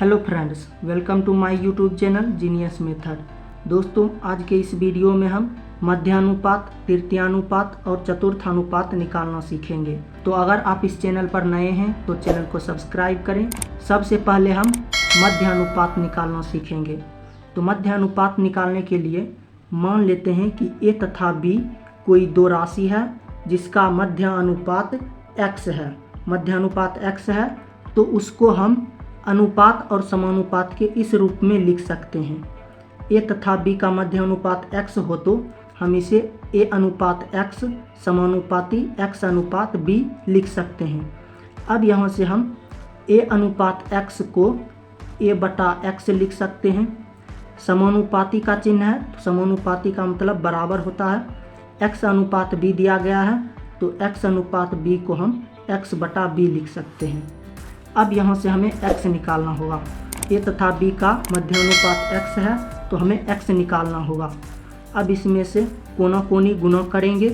Hello friends, welcome to my YouTube channel genius method. दोस्तों, आज के इस वीडियो में हम मध्यानुपात, तृतीयानुपात और चतुर्थानुपात निकालना सीखेंगे। तो अगर आप इस चैनल पर नए हैं तो चैनल को सब्सक्राइब करें। सबसे पहले हम मध्यानुपात निकालना सीखेंगे। तो मध्यानुपात निकालने के लिए मान लेते हैं कि ए तथा बी कोई दो राशि है जिसका मध्यानुपात x है। मध्यानुपात x है तो उसको हम अनुपात और समानुपात के इस रूप में लिख सकते हैं। ए तथा बी का मध्यानुपात x हो तो हम इसे ए अनुपात x समानुपाती x अनुपात b लिख सकते हैं। अब यहाँ से हम ए अनुपात x को a बटा x लिख सकते हैं। समानुपाती का चिन्ह है तो समानुपाती का मतलब बराबर होता है। x अनुपात b दिया गया है तो x अनुपात b को हम x बटा b लिख सकते हैं। अब यहाँ से हमें x निकालना होगा। a तथा b का मध्यानुपात x है तो हमें x निकालना होगा। अब इसमें से कोना कोनी गुणा करेंगे।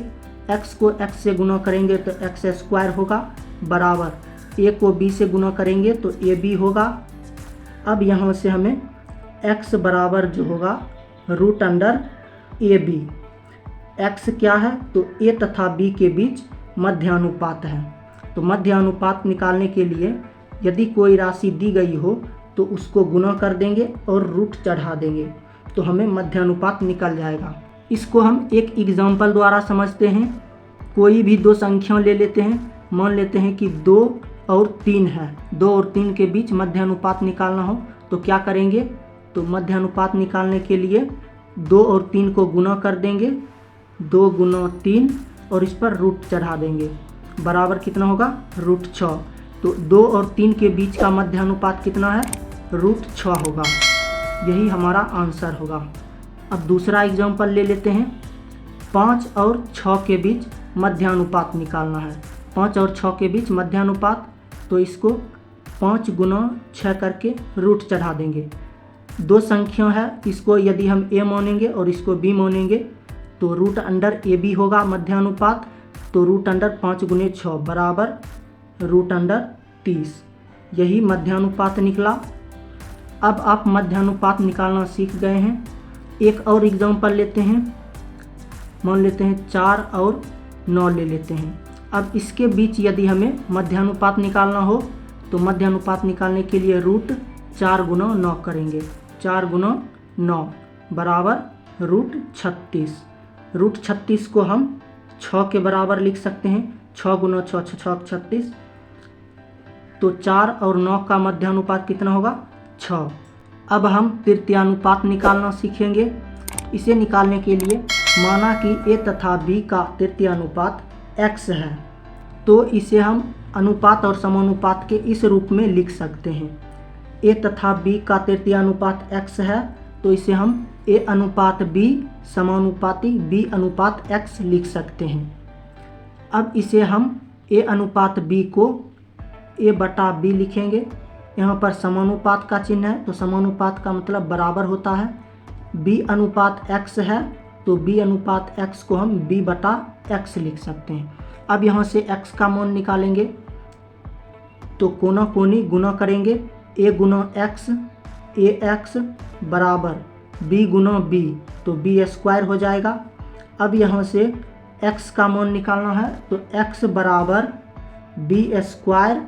x को x से गुणा करेंगे तो x स्क्वायर होगा बराबर a को b से गुणा करेंगे तो ab होगा। अब यहाँ से हमें x बराबर जो होगा रूट अंडर ab। x क्या है तो a तथा b के बीच मध्यानुपात है। तो मध्यानुपात निकालने के लिए यदि कोई राशि दी गई हो तो उसको गुणा कर देंगे और रूट चढ़ा देंगे तो हमें मध्यानुपात निकल जाएगा। इसको हम एक एग्जाम्पल द्वारा समझते हैं। कोई भी दो संख्या ले लेते हैं। मान लेते हैं कि 2 और 3 है। 2 और 3 के बीच मध्यानुपात निकालना हो तो क्या करेंगे, तो मध्यानुपात निकालने के लिए 2 और 3 को गुणा कर देंगे। 2 गुना 3 और इस पर रूट चढ़ा देंगे बराबर कितना होगा रूट 6। तो 2 और 3 के बीच का मध्यानुपात कितना है, रूट 6 होगा। यही हमारा आंसर होगा। अब दूसरा एग्जाम्पल ले लेते हैं। 5 और 6 के बीच मध्यानुपात निकालना है। 5 और 6 के बीच मध्यानुपात, तो इसको 5 गुना 6 करके रूट चढ़ा देंगे। दो संख्या है, इसको यदि हम a मानेंगे और इसको b मानेंगे तो रूट अंडर ab होगा मध्यानुपात। तो रूट अंडर 5 गुने 6 बराबर रूट अंडर 30। यही मध्यानुपात निकला। अब आप मध्यानुपात निकालना सीख गए हैं। एक और एग्जांपल लेते हैं। मान लेते हैं 4 और 9 ले लेते हैं। अब इसके बीच यदि हमें मध्यानुपात निकालना हो तो मध्यानुपात निकालने के लिए रूट 4 गुना 9 करेंगे। 4 गुना 9 बराबर रूट 36। रूट 36 को हम 6 के बराबर लिख सकते हैं। 6 गुना 6 6 36। तो 4 और 9 का मध्यानुपात कितना होगा 6। अब हम तृतीयानुपात निकालना सीखेंगे। इसे निकालने के लिए माना कि a तथा b का तृतीयानुपात x है तो इसे हम अनुपात और समानुपात के इस रूप में लिख सकते हैं। a तथा b का तृतीयानुपात x है तो इसे हम a अनुपात b समानुपाती b अनुपात x लिख सकते हैं। अब इसे हम a अनुपात b को a बटा b लिखेंगे। यहाँ पर समानुपात का चिन्ह है तो समानुपात का मतलब बराबर होता है। b अनुपात x है तो b अनुपात x को हम b बटा x लिख सकते हैं। अब यहाँ से x का मान निकालेंगे तो कोना कोनी गुना करेंगे। a गुना x ax बराबर b गुना b तो b स्क्वायर हो जाएगा। अब यहाँ से x का मान निकालना है तो x बराबर b स्क्वायर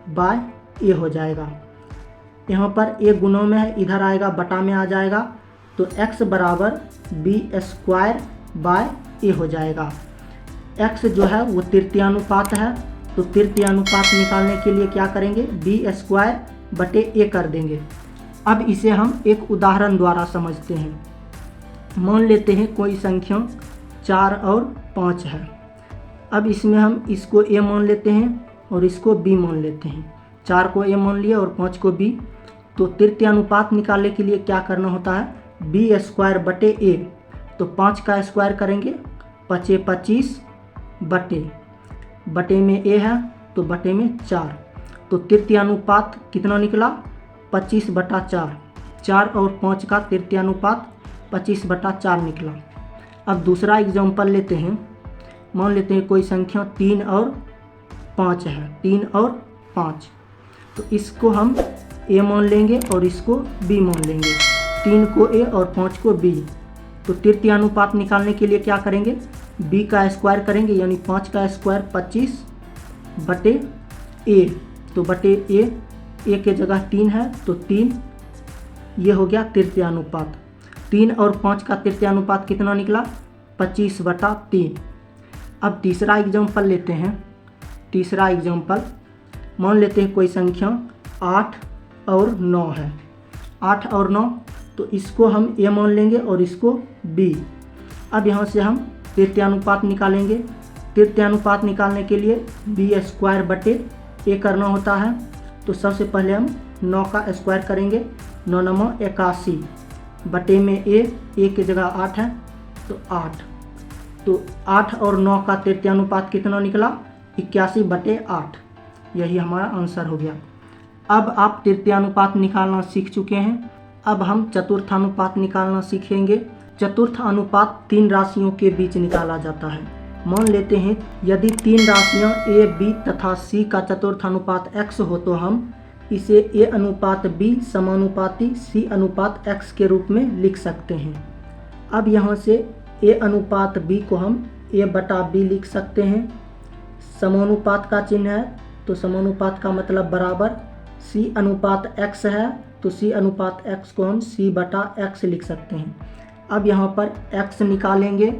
बाय a हो जाएगा। यहाँ पर a गुणों में है, इधर आएगा बटा में आ जाएगा तो x बराबर b स्क्वायर बाय a हो जाएगा। x जो है वो तृतीयानुपात है तो तृतीयानुपात निकालने के लिए क्या करेंगे, b स्क्वायर बटे a कर देंगे। अब इसे हम एक उदाहरण द्वारा समझते हैं। मान लेते हैं कोई संख्या 4 और 5 है। अब इसमें हम इसको a मान लेते हैं और इसको b मान लेते हैं। 4 को a मान लिया और 5 को b। तो तृतीयानुपात निकालने के लिए क्या करना होता है, b स्क्वायर बटे a। तो 5 का स्क्वायर करेंगे 5 25 बटे में a है तो बटे में 4। तो तृतीयानुपात कितना निकला 25 बटा 4। 4 और 5 का तृतीयानुपात 25 बटा 4 निकला। अब दूसरा एग्जाम्पल लेते हैं। मान लेते हैं कोई संख्या 3 और 5 है। 3 और 5 तो इसको हम ए मान लेंगे और इसको बी मान लेंगे, 3 को ए और 5 को बी। तो तृतीय अनुपात निकालने के लिए क्या करेंगे, बी का स्क्वायर करेंगे, यानी 5 का स्क्वायर 25 बटे ए। तो बटे ए के जगह 3 है तो 3, ये हो गया तृतीय अनुपात। 3 और 5 का तृतीय अनुपात कितना निकला, 25/3। अब तीसरा एग्जाम्पल लेते हैं। तीसरा एग्जाम्पल मान लेते हैं कोई संख्या 8 और 9 है। 8 और 9, तो इसको हम ए मान लेंगे और इसको बी। अब यहाँ से हम तृतीय अनुपात निकालेंगे। तृतीय अनुपात निकालने के लिए बी स्क्वायर बटे ए करना होता है। तो सबसे पहले हम 9 का स्क्वायर करेंगे, 9 9 81 बटे में ए की जगह 8 है तो 8। तो 8 और 9 का तृतीय अनुपात कितना निकला, 81/8। यही हमारा आंसर हो गया। अब आप तृतीय अनुपात निकालना सीख चुके हैं। अब हम चतुर्थ अनुपात निकालना सीखेंगे। चतुर्थ अनुपात 3 राशियों के बीच निकाला जाता है। मान लेते हैं यदि 3 राशियां ए, बी तथा सी का चतुर्थ अनुपात x हो तो हम इसे ए अनुपात बी समानुपाती सी अनुपात x के रूप में लिख सकते हैं। अब यहाँ से ए अनुपात बी को हम a/b लिख सकते हैं। समानुपात का चिन्ह है तो समानुपात का मतलब बराबर। सी अनुपात x है तो सी अनुपात x को हम c/x लिख सकते हैं। अब यहाँ पर x निकालेंगे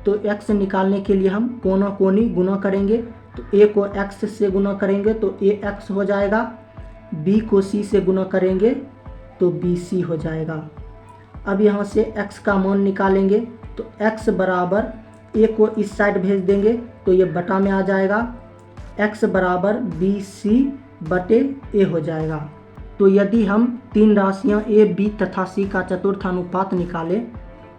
तो x निकालने के लिए हम कोना कोनी गुना करेंगे। तो a को x से गुना करेंगे तो ax हो जाएगा, b को c से गुना करेंगे तो bc हो जाएगा। अब यहाँ से x का मान निकालेंगे तो x बराबर a को इस साइड भेज देंगे तो ये बटा में आ जाएगा, x बराबर bc/a हो जाएगा। तो यदि हम 3 राशियाँ a, b तथा c का चतुर्थ अनुपात निकालें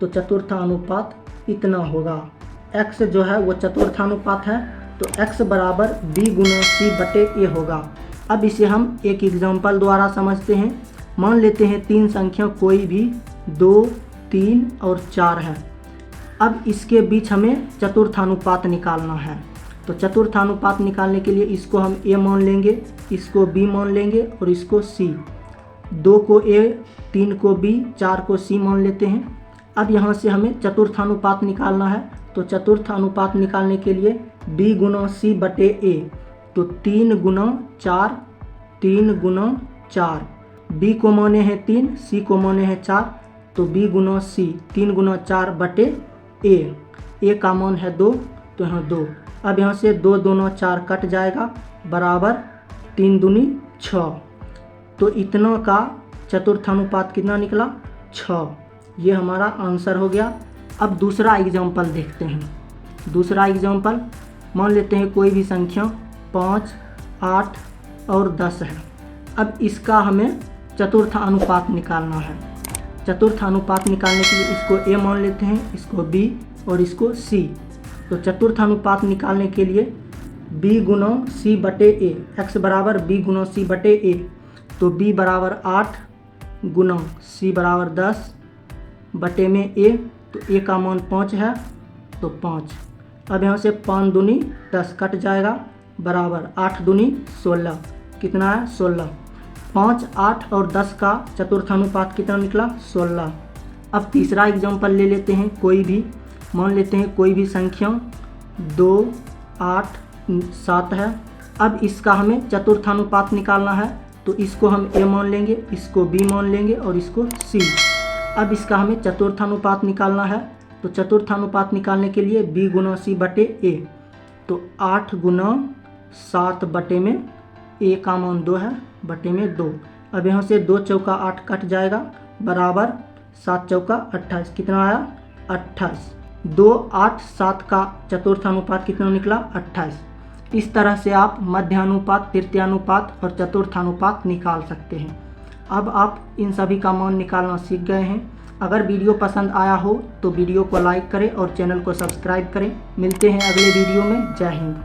तो चतुर्थ अनुपात इतना होगा। x जो है वो चतुर्थ अनुपात है तो x बराबर b गुना c/a होगा। अब इसे हम एक एग्जाम्पल द्वारा समझते हैं। मान लेते हैं 3 संख्या कोई भी 2, 3 और 4 है। अब इसके बीच हमें चतुर्थानुपात निकालना है। तो चतुर्थानुपात निकालने के लिए इसको हम a मान लेंगे, इसको b मान लेंगे और इसको c। 2 को a, 3 को b, 4 को c मान लेते हैं। अब यहाँ से हमें चतुर्थानुपात निकालना है। तो चतुर्थानुपात निकालने के लिए b गुना c/a। तो 3 गुना 4, 3 गुना 4, b को माने हैं 3, c को माने हैं 4, तो b Guna c 3 Guna 4/a। a का मान है 2 तो यहाँ 2। अब यहाँ से 2 दूना 4 कट जाएगा, बराबर 3 दूनी 6। तो इतना का चतुर्थानुपात कितना निकला, 6। ये हमारा आंसर हो गया। अब दूसरा एग्जाम्पल देखते हैं। दूसरा एग्जाम्पल मान लेते हैं कोई भी संख्या 5, 8 और 10 है। अब इसका हमें चतुर्थ अनुपात निकालना है। चतुर्थ अनुपात निकालने के लिए इसको a मान लेते हैं, इसको b और इसको c। तो चतुर्थ अनुपात निकालने के लिए b गुना c/a, x बराबर b गुना c/a। तो b बराबर 8 गुना c बराबर 10 बटे में a। तो a का मान 5 है तो 5। अब यहाँ से 5 दूनी 10 कट जाएगा, बराबर 8 दूनी 16। कितना है, 16। 5, 8 और 10 का चतुर्थानुपात कितना निकला, 16। अब तीसरा एग्जाम्पल ले लेते हैं। कोई भी मान लेते हैं कोई भी संख्या 2, 8, 7 है। अब इसका हमें चतुर्थानुपात निकालना है। तो इसको हम a मान लेंगे, इसको b मान लेंगे और इसको c। अब इसका हमें चतुर्थानुपात निकालना है। तो चतुर्थानुपात निकालने के लिए b गुना c/a। तो 8 गुना 7 बटे में a का मान 2 है, बटे में 2। अब यहाँ से 2 चौका 8 कट जाएगा, बराबर 7 चौका 28। कितना आया, 28। 2, 8, 7 का चतुर्थानुपात कितना निकला, 28। इस तरह से आप मध्यानुपात, तृतीयानुपात और चतुर्थानुपात निकाल सकते हैं। अब आप इन सभी का मान निकालना सीख गए हैं। अगर वीडियो पसंद आया हो तो वीडियो को लाइक करें और चैनल को सब्सक्राइब करें। मिलते हैं अगले वीडियो में। जय हिंद।